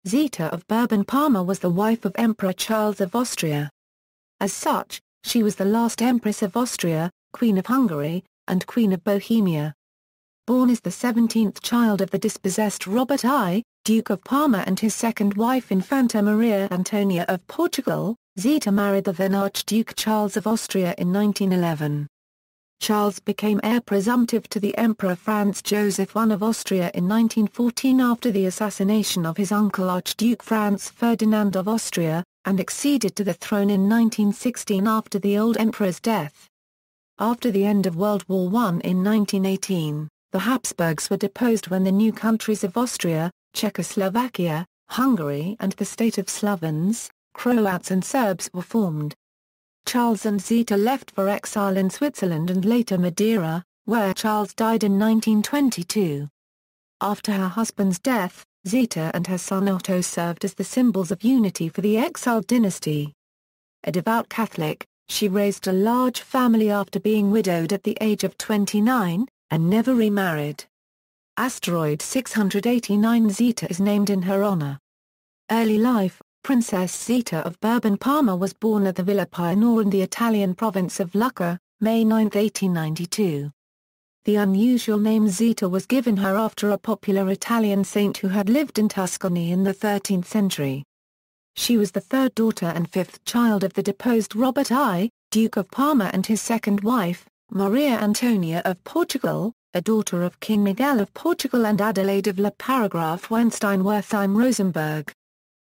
Zita of Bourbon-Parma was the wife of Emperor Charles of Austria. As such, she was the last Empress of Austria, Queen of Hungary, and Queen of Bohemia. Born as the 17th child of the dispossessed Robert I, Duke of Parma, and his second wife Infanta Maria Antonia of Portugal, Zita married the then Archduke Charles of Austria in 1911. Charles became heir presumptive to the Emperor Franz Joseph I of Austria in 1914 after the assassination of his uncle Archduke Franz Ferdinand of Austria, and acceded to the throne in 1916 after the old emperor's death. After the end of World War I in 1918, the Habsburgs were deposed when the new countries of Austria, Czechoslovakia, Hungary and the state of Slavons, Croats and Serbs were formed. Charles and Zita left for exile in Switzerland and later Madeira, where Charles died in 1922. After her husband's death, Zita and her son Otto served as the symbols of unity for the exiled dynasty. A devout Catholic, she raised a large family after being widowed at the age of 29, and never remarried. Asteroid 689 Zita is named in her honor. Early life: Princess Zita of Bourbon-Parma was born at the Villa Pianor in the Italian province of Lucca, May 9, 1892. The unusual name Zita was given her after a popular Italian saint who had lived in Tuscany in the 13th century. She was the third daughter and fifth child of the deposed Robert I, Duke of Parma, and his second wife, Maria Antonia of Portugal, a daughter of King Miguel of Portugal and Adelaide of La Paragraph-Weinstein-Wertheim-Rosenberg.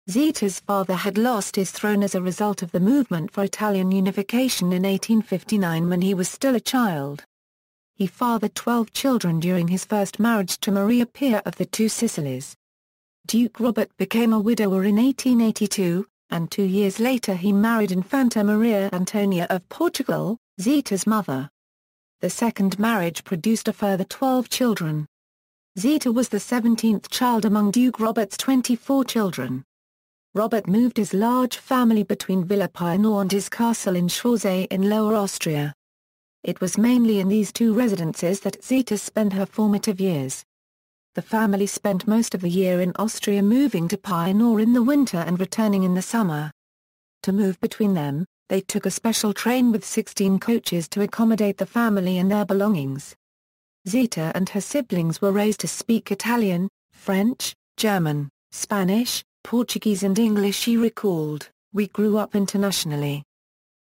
Zita's father had lost his throne as a result of the movement for Italian unification in 1859 when he was still a child. He fathered 12 children during his first marriage to Maria Pia of the Two Sicilies. Duke Robert became a widower in 1882, and 2 years later he married Infanta Maria Antonia of Portugal, Zita's mother. The second marriage produced a further 12 children. Zita was the 17th child among Duke Robert's 24 children. Robert moved his large family between Villa Pianor and his castle in Schwarzach in Lower Austria. It was mainly in these two residences that Zita spent her formative years. The family spent most of the year in Austria, moving to Pianor in the winter and returning in the summer. To move between them, they took a special train with 16 coaches to accommodate the family and their belongings. Zita and her siblings were raised to speak Italian, French, German, Spanish, Portuguese and English. She recalled, "We grew up internationally.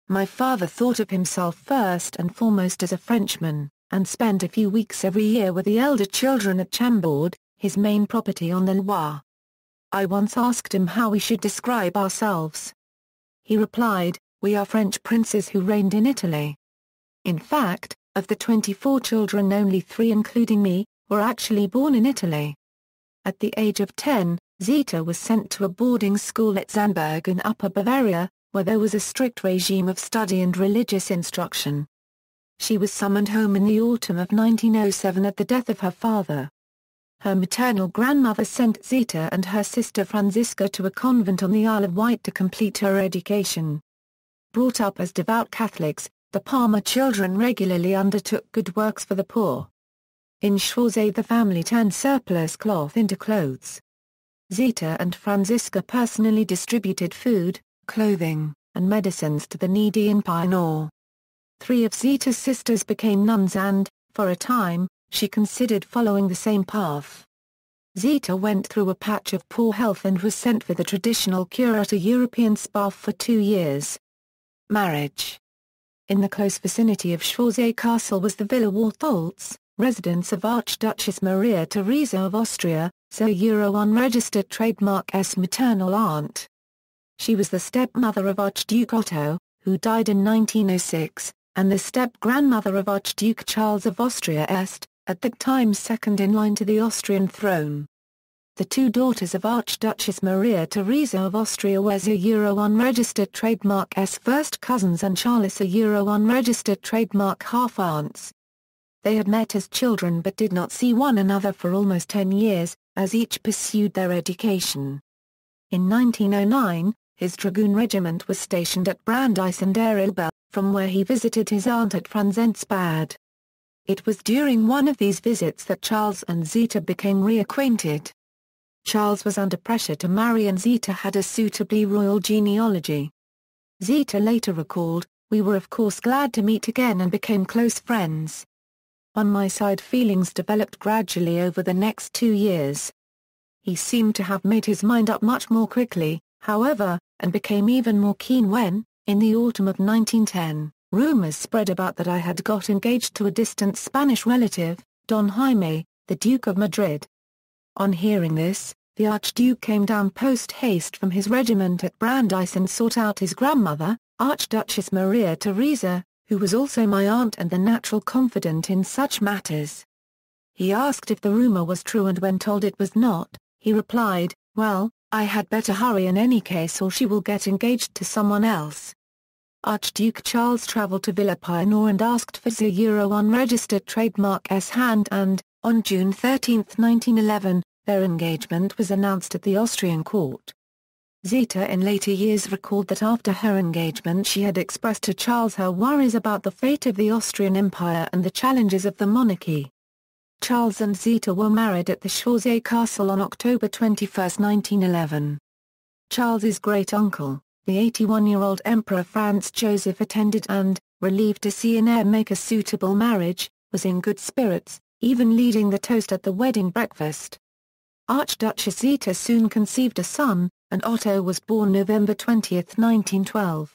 My father thought of himself first and foremost as a Frenchman, and spent a few weeks every year with the elder children at Chambord, his main property on the Loire. I once asked him how we should describe ourselves. He replied, 'We are French princes who reigned in Italy.' In fact, of the 24 children only 3, including me, were actually born in Italy." At the age of 10, Zita was sent to a boarding school at Zandberg in Upper Bavaria, where there was a strict regime of study and religious instruction. She was summoned home in the autumn of 1907 at the death of her father. Her maternal grandmother sent Zita and her sister Franziska to a convent on the Isle of Wight to complete her education. Brought up as devout Catholics, the Parma children regularly undertook good works for the poor. In Schwarzach the family turned surplus cloth into clothes. Zita and Franziska personally distributed food, clothing, and medicines to the needy in Pianor. 3 of Zita's sisters became nuns and, for a time, she considered following the same path. Zita went through a patch of poor health and was sent for the traditional cure at a European spa for 2 years. Marriage. In the close vicinity of Schwarzach Castle was the Villa Wartholz, residence of Archduchess Maria Theresa of Austria, so Euro unregistered trademark S maternal aunt. She was the stepmother of Archduke Otto, who died in 1906, and the step-grandmother of Archduke Charles of Austria Est, at that time second in line to the Austrian throne. The 2 daughters of Archduchess Maria Theresa of Austria were Euro unregistered trademark S first cousins and Charles Euro unregistered trademark half-aunts. They had met as children but did not see one another for almost 10 years, as each pursued their education. In 1909, his dragoon regiment was stationed at Brandeis and Elbe, from where he visited his aunt at Franzensbad. It was during one of these visits that Charles and Zita became reacquainted. Charles was under pressure to marry and Zita had a suitably royal genealogy. Zita later recalled, "We were of course glad to meet again and became close friends. On my side feelings developed gradually over the next 2 years. He seemed to have made his mind up much more quickly, however, and became even more keen when, in the autumn of 1910, rumors spread about that I had got engaged to a distant Spanish relative, Don Jaime, the Duke of Madrid. On hearing this, the Archduke came down post-haste from his regiment at Brandeis and sought out his grandmother, Archduchess Maria Theresa, who was also my aunt and the natural confidant in such matters. He asked if the rumor was true and when told it was not, he replied, 'Well, I had better hurry in any case or she will get engaged to someone else.' Archduke Charles travelled to Villa Pioneer and asked for the Euro unregistered trademark S-hand and, on June 13, 1911, their engagement was announced at the Austrian court. Zita in later years recalled that after her engagement she had expressed to Charles her worries about the fate of the Austrian Empire and the challenges of the monarchy. Charles and Zita were married at the Chorzay Castle on October 21, 1911. Charles's great-uncle, the 81-year-old Emperor Franz Joseph attended and, relieved to see an heir make a suitable marriage, was in good spirits, even leading the toast at the wedding breakfast. Archduchess Zita soon conceived a son, and Otto was born November 20, 1912.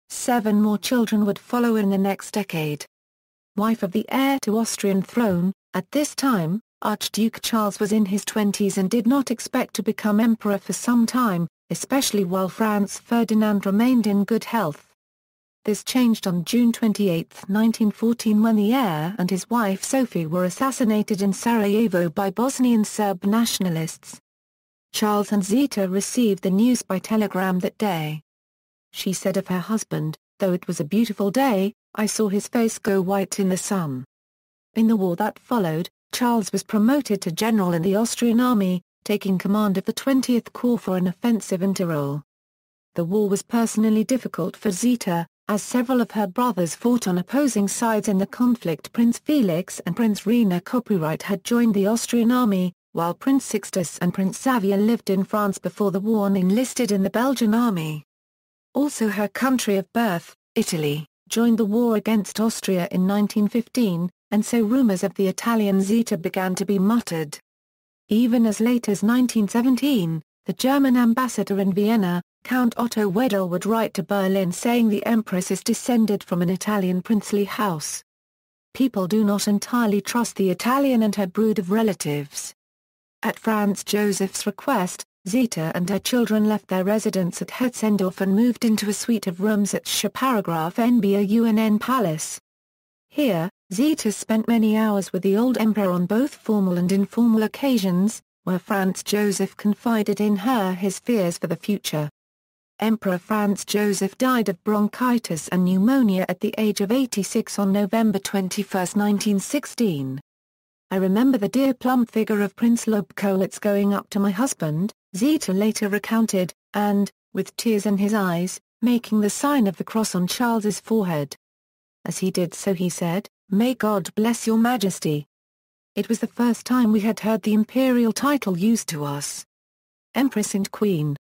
7 more children would follow in the next decade. Wife of the heir to Austrian throne, at this time, Archduke Charles was in his 20s and did not expect to become emperor for some time, especially while Franz Ferdinand remained in good health. This changed on June 28, 1914 when the heir and his wife Sophie were assassinated in Sarajevo by Bosnian Serb nationalists. Charles and Zita received the news by telegram that day. She said of her husband, "Though it was a beautiful day, I saw his face go white in the sun." In the war that followed, Charles was promoted to general in the Austrian army, taking command of the 20th Corps for an offensive in Tyrol. The war was personally difficult for Zita, as several of her brothers fought on opposing sides in the conflict. Prince Felix and Prince René Copyright had joined the Austrian army, while Prince Sixtus and Prince Xavier lived in France before the war and enlisted in the Belgian army. Also her country of birth, Italy, joined the war against Austria in 1915, and so rumors of the Italian Zita began to be muttered. Even as late as 1917, the German ambassador in Vienna, Count Otto Wedel, would write to Berlin saying the Empress is descended from an Italian princely house. People do not entirely trust the Italian and her brood of relatives. At Franz Joseph's request, Zita and her children left their residence at Hetzendorf and moved into a suite of rooms at Schaparagraph NBA Palace. Here, Zita spent many hours with the old emperor on both formal and informal occasions, where Franz Joseph confided in her his fears for the future. Emperor Franz Joseph died of bronchitis and pneumonia at the age of 86 on November 21, 1916. "I remember the dear plump figure of Prince Lobkowitz going up to my husband," Zita later recounted, and, with tears in his eyes, making the sign of the cross on Charles's forehead. As he did so he said, "May God bless your Majesty." It was the first time we had heard the imperial title used to us. Empress and Queen.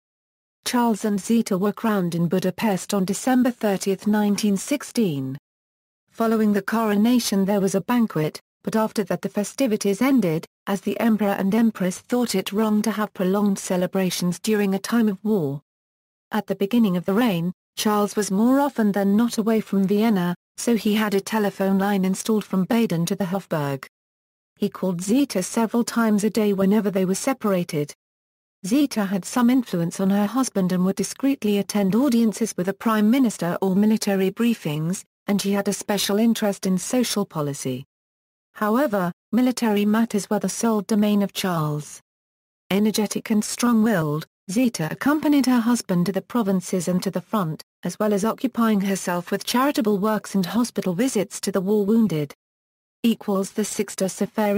Charles and Zita were crowned in Budapest on December 30, 1916. Following the coronation there was a banquet, but after that the festivities ended, as the Emperor and Empress thought it wrong to have prolonged celebrations during a time of war. At the beginning of the reign, Charles was more often than not away from Vienna, so he had a telephone line installed from Baden to the Hofburg. He called Zita several times a day whenever they were separated. Zita had some influence on her husband and would discreetly attend audiences with the Prime Minister or military briefings, and she had a special interest in social policy. However, military matters were the sole domain of Charles. Energetic and strong-willed, Zita accompanied her husband to the provinces and to the front, as well as occupying herself with charitable works and hospital visits to the war wounded. The Sixtus affair.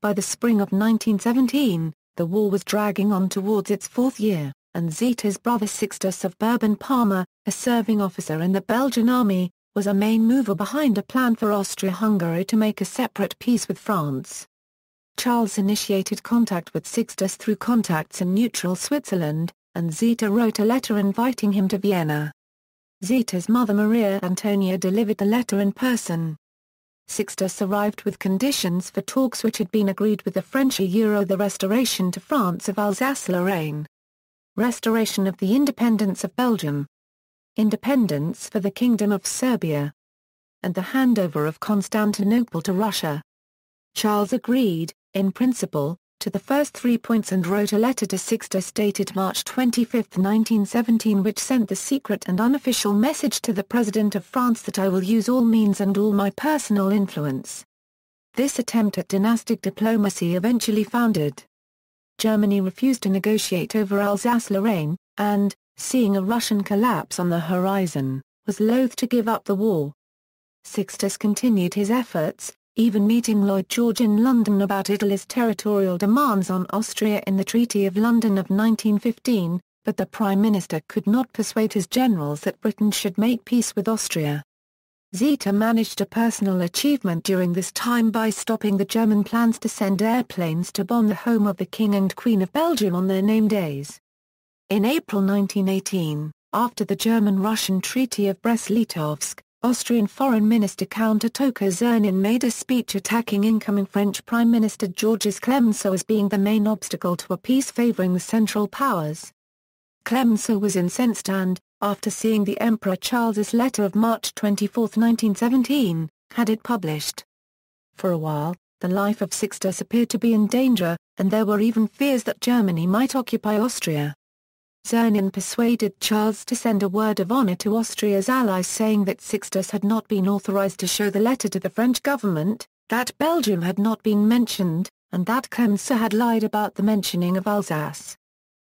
By the spring of 1917, the war was dragging on towards its 4th year, and Zita's brother Sixtus of Bourbon-Parma, a serving officer in the Belgian army, was a main mover behind a plan for Austria-Hungary to make a separate peace with France. Charles initiated contact with Sixtus through contacts in neutral Switzerland, and Zita wrote a letter inviting him to Vienna. Zita's mother Maria Antonia delivered the letter in person. Sixtus arrived with conditions for talks which had been agreed with the French: the restoration to France of Alsace-Lorraine, restoration of the independence of Belgium, independence for the Kingdom of Serbia, and the handover of Constantinople to Russia. Charles agreed, in principle, to the first 3 points and wrote a letter to Sixtus dated March 25, 1917, which sent the secret and unofficial message to the President of France that I will use all means and all my personal influence. This attempt at dynastic diplomacy eventually foundered. Germany refused to negotiate over Alsace-Lorraine, and, seeing a Russian collapse on the horizon, was loath to give up the war. Sixtus continued his efforts, even meeting Lloyd George in London about Italy's territorial demands on Austria in the Treaty of London of 1915, but the Prime Minister could not persuade his generals that Britain should make peace with Austria. Zita managed a personal achievement during this time by stopping the German plans to send airplanes to bomb the home of the King and Queen of Belgium on their name days. In April 1918, after the German-Russian Treaty of Brest-Litovsk, Austrian Foreign Minister Count Ottokar Czernin made a speech attacking incoming French Prime Minister Georges Clemenceau as being the main obstacle to a peace favoring the Central Powers. Clemenceau was incensed and, after seeing the Emperor Charles's letter of March 24, 1917, had it published. For a while, the life of Sixtus appeared to be in danger, and there were even fears that Germany might occupy Austria. Czernin persuaded Charles to send a word of honor to Austria's allies saying that Sixtus had not been authorized to show the letter to the French government, that Belgium had not been mentioned, and that Clemenceau had lied about the mentioning of Alsace.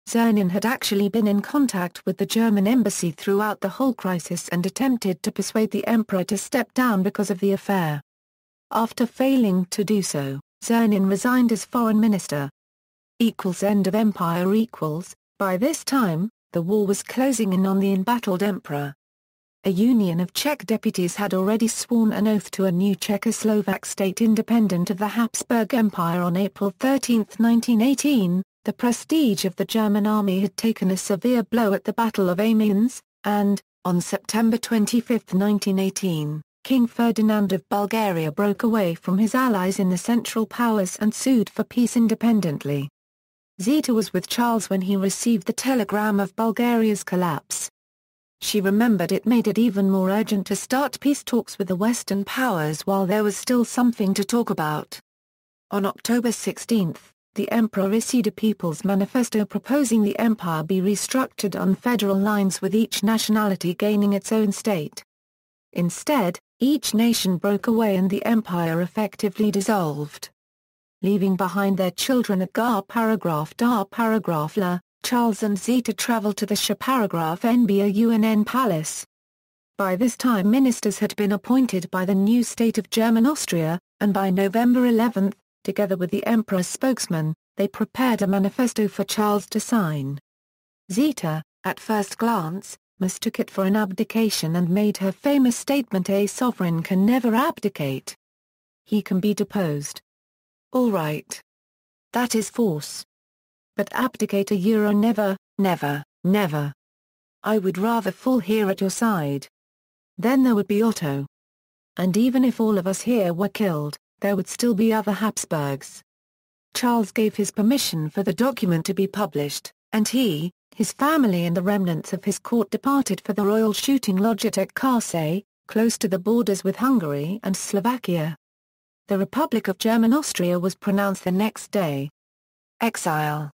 Czernin had actually been in contact with the German embassy throughout the whole crisis and attempted to persuade the emperor to step down because of the affair. After failing to do so, Czernin resigned as foreign minister. End of empire. By this time, the war was closing in on the embattled emperor. A union of Czech deputies had already sworn an oath to a new Czechoslovak state independent of the Habsburg Empire on April 13, 1918. The prestige of the German army had taken a severe blow at the Battle of Amiens, and, on September 25, 1918, King Ferdinand of Bulgaria broke away from his allies in the Central Powers and sued for peace independently. Zita was with Charles when he received the telegram of Bulgaria's collapse. She remembered it made it even more urgent to start peace talks with the Western powers while there was still something to talk about. On October 16, the emperor issued a People's Manifesto proposing the empire be restructured on federal lines with each nationality gaining its own state. Instead, each nation broke away and the empire effectively dissolved. Leaving behind their children at Gar-La, Charles and Zita traveled to the Shah-NBA Palace. By this time ministers had been appointed by the new state of German Austria, and by November 11, together with the emperor's spokesman, they prepared a manifesto for Charles to sign. Zita, at first glance, mistook it for an abdication and made her famous statement, "A sovereign can never abdicate. He can be deposed. All right. That is force. But abdicate never, never, never. I would rather fall here at your side. Then there would be Otto. And even if all of us here were killed, there would still be other Habsburgs." Charles gave his permission for the document to be published, and he, his family and the remnants of his court departed for the royal shooting lodge at Kárszeg, close to the borders with Hungary and Slovakia. The Republic of German Austria was pronounced the next day. Exile.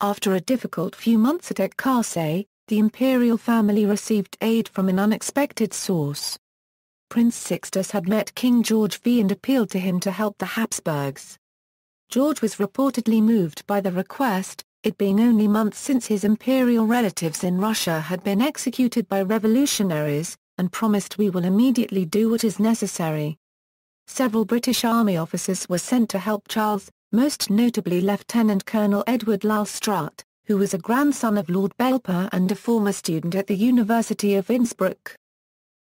After a difficult few months at Kárszeg, the imperial family received aid from an unexpected source. Prince Sixtus had met King George V and appealed to him to help the Habsburgs. George was reportedly moved by the request, it being only months since his imperial relatives in Russia had been executed by revolutionaries, and promised, "We will immediately do what is necessary." Several British Army officers were sent to help Charles, most notably Lieutenant Colonel Edward Lyle Strutt, who was a grandson of Lord Belper and a former student at the University of Innsbruck.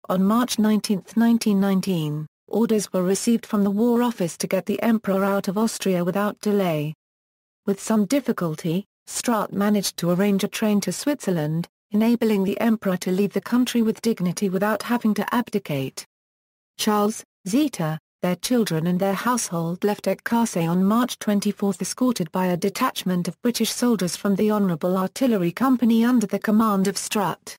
On March 19, 1919, orders were received from the War Office to get the Emperor out of Austria without delay. With some difficulty, Strutt managed to arrange a train to Switzerland, enabling the Emperor to leave the country with dignity without having to abdicate. Charles, Zita, their children and their household left Eckkäse on March 24 escorted by a detachment of British soldiers from the Honourable Artillery Company under the command of Strutt.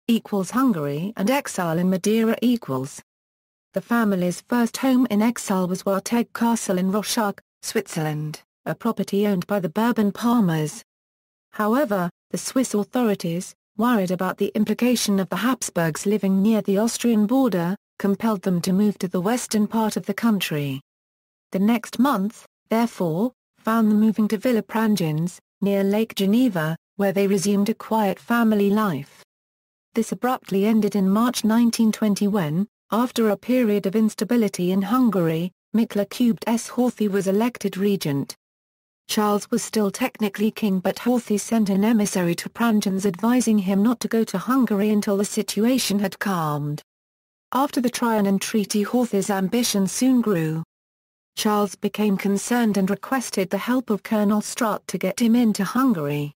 Hungary and exile in Madeira. The family's first home in exile was Warteg Castle in Rochach, Switzerland, a property owned by the Bourbon-Parmas. However, the Swiss authorities, worried about the implication of the Habsburgs living near the Austrian border, compelled them to move to the western part of the country. The next month, therefore, found them moving to Villa Prangens, near Lake Geneva, where they resumed a quiet family life. This abruptly ended in March 1920 when, after a period of instability in Hungary, Mikla Kubes Horthy was elected regent. Charles was still technically king, but Horthy sent an emissary to Prangens advising him not to go to Hungary until the situation had calmed. After the Trianon Treaty, Horthy's ambition soon grew. Charles became concerned and requested the help of Colonel Strutt to get him into Hungary.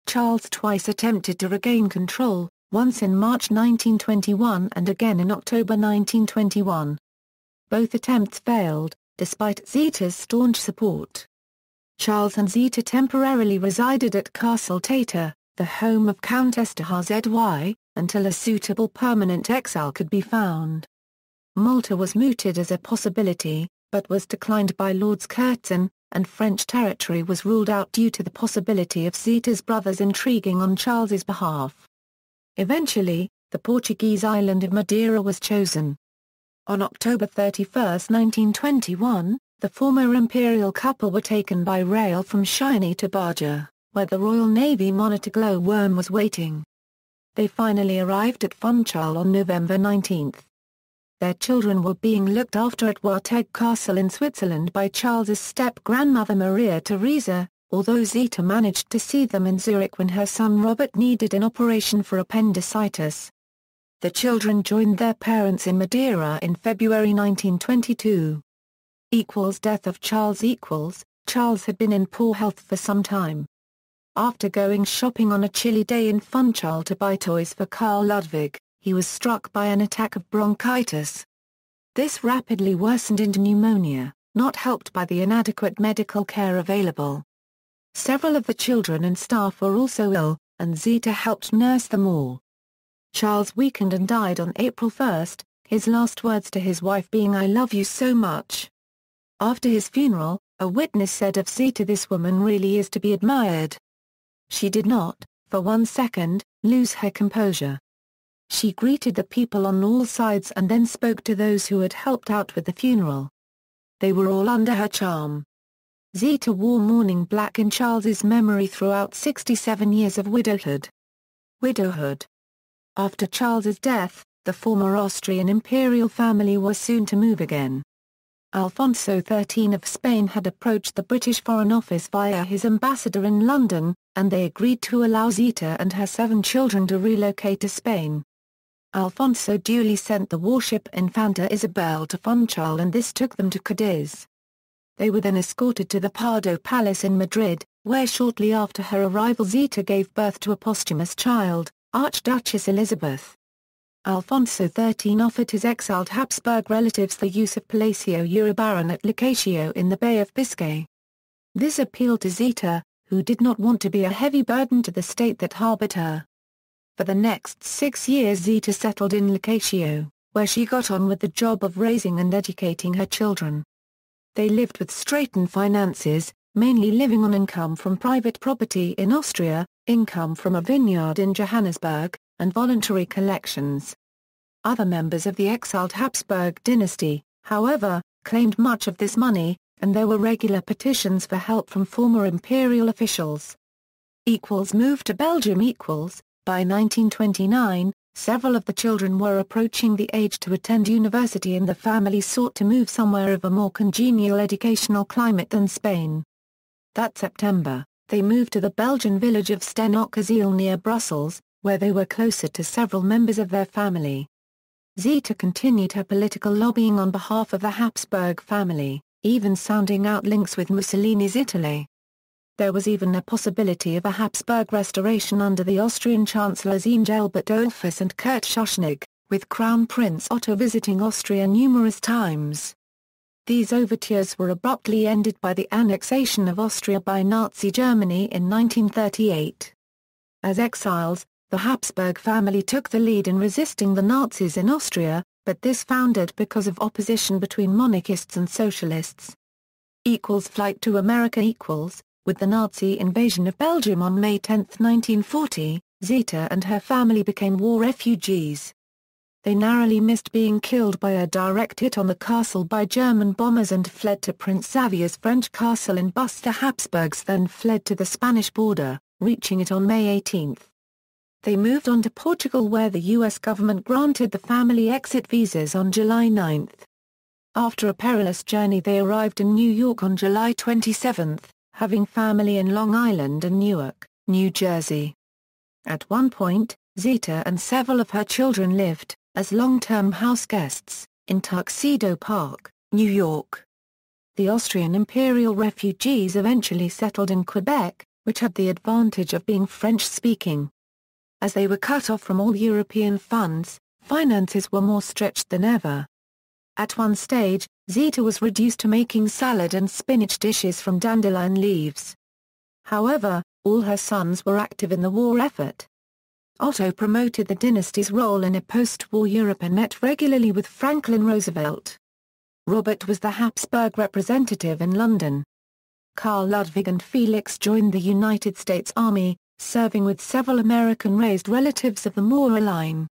Charles twice attempted to regain control, once in March 1921 and again in October 1921. Both attempts failed, despite Zita's staunch support. Charles and Zita temporarily resided at Castle Tater, the home of Count Esterhazy, until a suitable permanent exile could be found. Malta was mooted as a possibility, but was declined by Lords Curzon, and French territory was ruled out due to the possibility of Zita's brothers intriguing on Charles's behalf. Eventually, the Portuguese island of Madeira was chosen. On October 31, 1921, the former imperial couple were taken by rail from Cheyenne to Baja, where the Royal Navy monitor Glowworm was waiting. They finally arrived at Funchal on November 19. Their children were being looked after at Warteg Castle in Switzerland by Charles's step-grandmother Maria Theresa, although Zita managed to see them in Zurich when her son Robert needed an operation for appendicitis. The children joined their parents in Madeira in February 1922. Death of Charles. Charles had been in poor health for some time. After going shopping on a chilly day in Funchal to buy toys for Carl Ludwig, he was struck by an attack of bronchitis. This rapidly worsened into pneumonia, not helped by the inadequate medical care available. Several of the children and staff were also ill, and Zita helped nurse them all. Charles weakened and died on April 1, his last words to his wife being "I love you so much." After his funeral, a witness said of Zita, "This woman really is to be admired." She did not, for 1 second, lose her composure. She greeted the people on all sides and then spoke to those who had helped out with the funeral. They were all under her charm. Zita wore mourning black in Charles's memory throughout 67 years of widowhood. After Charles's death, the former Austrian imperial family was soon to move again. Alfonso XIII of Spain had approached the British Foreign Office via his ambassador in London, and they agreed to allow Zita and her 7 children to relocate to Spain. Alfonso duly sent the warship Infanta Isabel to Funchal, and this took them to Cadiz. They were then escorted to the Pardo Palace in Madrid, where shortly after her arrival Zita gave birth to a posthumous child, Archduchess Elizabeth. Alfonso XIII offered his exiled Habsburg relatives the use of Palacio Uribarren at Licatio in the Bay of Biscay. This appealed to Zita, who did not want to be a heavy burden to the state that harbored her. For the next 6 years Zita settled in Licatio, where she got on with the job of raising and educating her children. They lived with straitened finances, mainly living on income from private property in Austria, income from a vineyard in Johannesburg, and voluntary collections. Other members of the exiled Habsburg dynasty, however, claimed much of this money, and there were regular petitions for help from former imperial officials. Move to Belgium. By 1929, several of the children were approaching the age to attend university, and the family sought to move somewhere of a more congenial educational climate than Spain. That September, they moved to the Belgian village of Sten-op-Kazeel near Brussels, where they were closer to several members of their family. Zita continued her political lobbying on behalf of the Habsburg family, even sounding out links with Mussolini's Italy. There was even a possibility of a Habsburg restoration under the Austrian chancellors Engelbert Dollfuss and Kurt Schuschnigg, with Crown Prince Otto visiting Austria numerous times. These overtures were abruptly ended by the annexation of Austria by Nazi Germany in 1938. As exiles, the Habsburg family took the lead in resisting the Nazis in Austria, but this foundered because of opposition between monarchists and socialists. Flight to America with the Nazi invasion of Belgium on May 10, 1940, Zita and her family became war refugees. They narrowly missed being killed by a direct hit on the castle by German bombers and fled to Prince Xavier's French castle in Bus. The Habsburgs then fled to the Spanish border, reaching it on May 18. They moved on to Portugal where the U.S. government granted the family exit visas on July 9. After a perilous journey they arrived in New York on July 27, having family in Long Island and Newark, New Jersey. At one point, Zita and several of her children lived, as long-term house guests, in Tuxedo Park, New York. The Austrian imperial refugees eventually settled in Quebec, which had the advantage of being French-speaking. As they were cut off from all European funds, finances were more stretched than ever. At one stage, Zita was reduced to making salad and spinach dishes from dandelion leaves. However, all her sons were active in the war effort. Otto promoted the dynasty's role in a post-war Europe and met regularly with Franklin Roosevelt. Robert was the Habsburg representative in London. Karl Ludwig and Felix joined the United States Army, serving with several American-raised relatives of the Maurer line.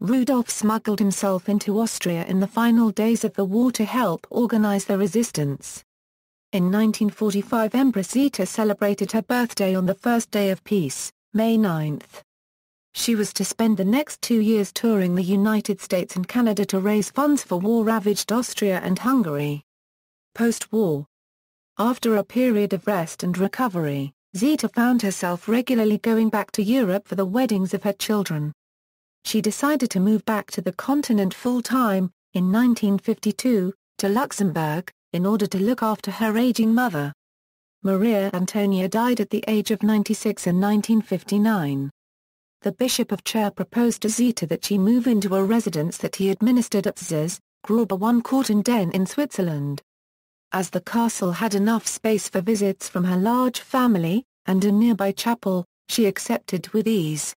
Rudolf smuggled himself into Austria in the final days of the war to help organize the resistance. In 1945 Empress Zita celebrated her birthday on the first day of peace, May 9. She was to spend the next 2 years touring the United States and Canada to raise funds for war-ravaged Austria and Hungary. Post-war. After a period of rest and recovery, Zita found herself regularly going back to Europe for the weddings of her children. She decided to move back to the continent full-time, in 1952, to Luxembourg, in order to look after her aging mother. Maria Antonia died at the age of 96 in 1959. The Bishop of Chur proposed to Zita that she move into a residence that he administered at Zs, Grauber 1 Court in Den in Switzerland. As the castle had enough space for visits from her large family, and a nearby chapel, she accepted with ease.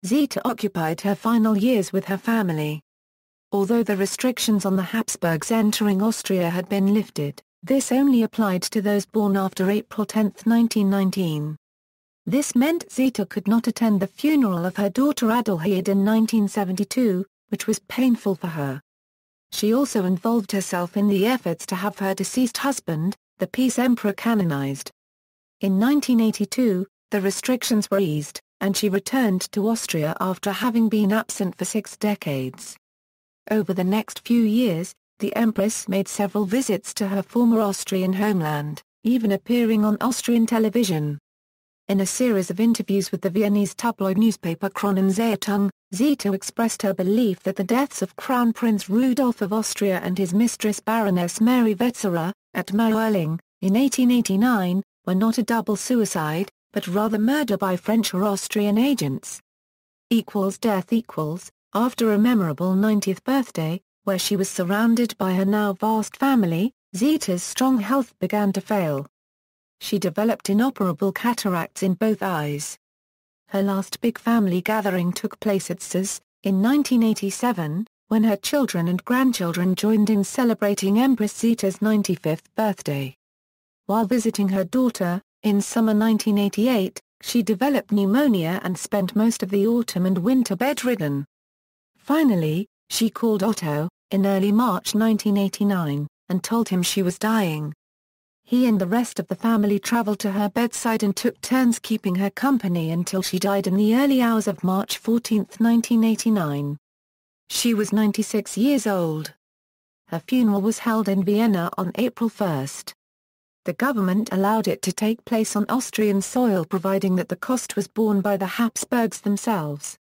Zita occupied her final years with her family. Although the restrictions on the Habsburgs entering Austria had been lifted, this only applied to those born after April 10, 1919. This meant Zita could not attend the funeral of her daughter Adelheid in 1972, which was painful for her. She also involved herself in the efforts to have her deceased husband, the Peace Emperor, canonized. In 1982, the restrictions were eased, and she returned to Austria after having been absent for 6 decades. Over the next few years, the Empress made several visits to her former Austrian homeland, even appearing on Austrian television. In a series of interviews with the Viennese tabloid newspaper Kronenzeitung, Zita expressed her belief that the deaths of Crown Prince Rudolf of Austria and his mistress Baroness Mary Wetzera, at Mauerling, in 1889, were not a double suicide, but rather murder by French or Austrian agents. Death. After a memorable 90th birthday, where she was surrounded by her now vast family, Zita's strong health began to fail. She developed inoperable cataracts in both eyes. Her last big family gathering took place at Zs, in 1987, when her children and grandchildren joined in celebrating Empress Zita's 95th birthday. While visiting her daughter, in summer 1988, she developed pneumonia and spent most of the autumn and winter bedridden. Finally, she called Otto, in early March 1989, and told him she was dying. He and the rest of the family traveled to her bedside and took turns keeping her company until she died in the early hours of March 14, 1989. She was 96 years old. Her funeral was held in Vienna on April 1. The government allowed it to take place on Austrian soil providing that the cost was borne by the Habsburgs themselves.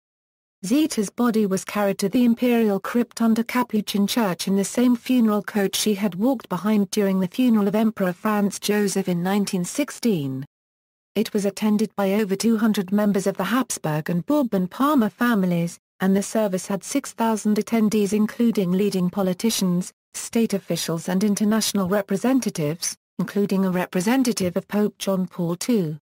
Zita's body was carried to the imperial crypt under Capuchin Church in the same funeral coach she had walked behind during the funeral of Emperor Franz Joseph in 1916. It was attended by over 200 members of the Habsburg and Bourbon-Parma families, and the service had 6,000 attendees including leading politicians, state officials and international representatives, including a representative of Pope John Paul II.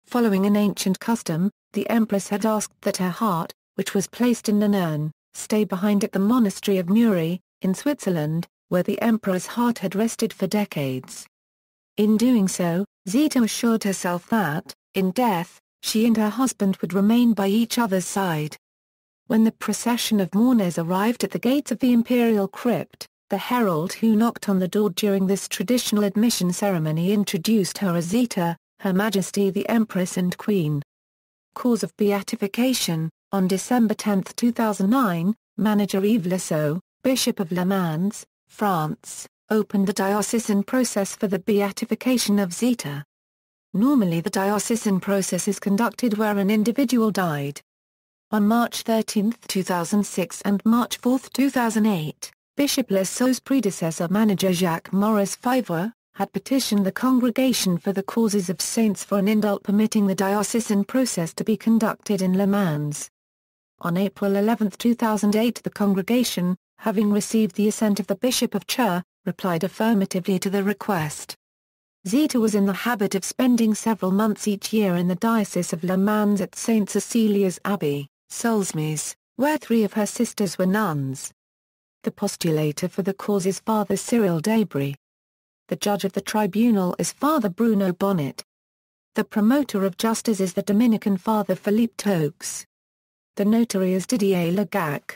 Following an ancient custom, the Empress had asked that her heart, which was placed in an urn, stay behind at the monastery of Muri, in Switzerland, where the Emperor's heart had rested for decades. In doing so, Zita assured herself that, in death, she and her husband would remain by each other's side. When the procession of mourners arrived at the gates of the imperial crypt, the herald who knocked on the door during this traditional admission ceremony introduced her as Zita, Her Majesty the Empress and Queen. Cause of beatification. On December 10, 2009, manager Yves Lassault, Bishop of Le Mans, France, opened the diocesan process for the beatification of Zita. Normally the diocesan process is conducted where an individual died. On March 13, 2006 and March 4, 2008, Bishop Lassault's predecessor manager Jacques Maurice Favre, had petitioned the Congregation for the Causes of Saints for an indult permitting the diocesan process to be conducted in Le Mans. On April 11, 2008 the congregation, having received the assent of the Bishop of Chur, replied affirmatively to the request. Zita was in the habit of spending several months each year in the Diocese of Le Mans at St. Cecilia's Abbey, Solesmes, where 3 of her sisters were nuns. The postulator for the cause is Father Cyril Desbris. The judge of the tribunal is Father Bruno Bonnet. The promoter of justice is the Dominican Father Philippe Toques. The notary is Didier Legac.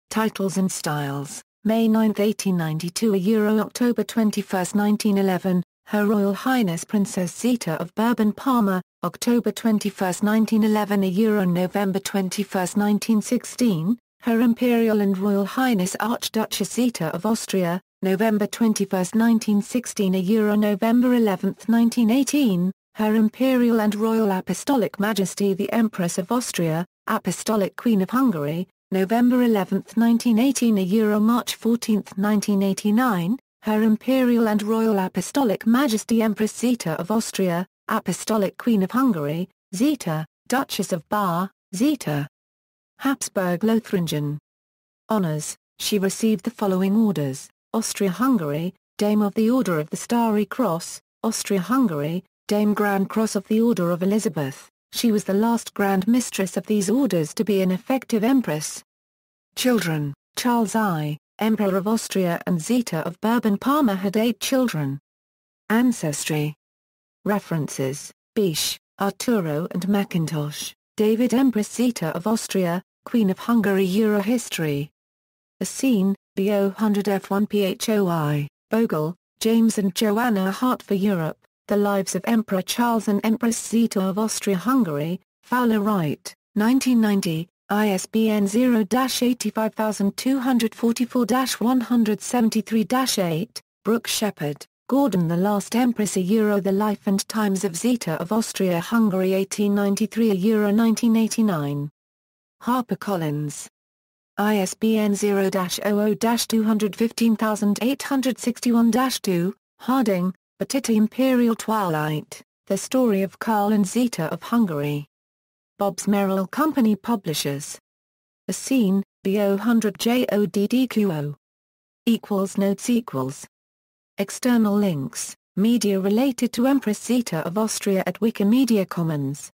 Titles and styles. May 9, 1892 October 21, 1911, Her Royal Highness Princess Zita of Bourbon-Parma, October 21, 1911 November 21, 1916, Her Imperial and Royal Highness Archduchess Zita of Austria, November 21, 1916 November 11, 1918, Her Imperial and Royal Apostolic Majesty the Empress of Austria, Apostolic Queen of Hungary, November 11, 1918 March 14, 1989, Her Imperial and Royal Apostolic Majesty Empress Zita of Austria, Apostolic Queen of Hungary, Zita, Duchess of Bar, Zita. Habsburg-Lothringen. Honours. She received the following orders: Austria-Hungary, Dame of the Order of the Starry Cross, Austria-Hungary, Dame Grand Cross of the Order of Elizabeth. She was the last Grand Mistress of these orders to be an effective Empress. Children. Charles I, Emperor of Austria and Zita of Bourbon-Parma had 8 children. Ancestry. References: Bisch, Arturo and Mackintosh, David. Empress Zita of Austria, Queen of Hungary. Eurohistory. Assine, BO 100 F1 PHOI, Bogle, James and Joanna Hart for Europe, The Lives of Emperor Charles and Empress Zita of Austria-Hungary, Fowler Wright, 1990, ISBN 0-85244-173-8, Brooks Shepherd, Gordon. The Last Empress. The Life and Times of Zita of Austria-Hungary 1893 1989. HarperCollins. ISBN 0-00-215861-2, Harding, Batista Imperial Twilight, The Story of Karl and Zita of Hungary. Bobbs Merrill Company Publishers. Assine, BO 100 JODDQO. Notes. External links, media related to Empress Zita of Austria at Wikimedia Commons.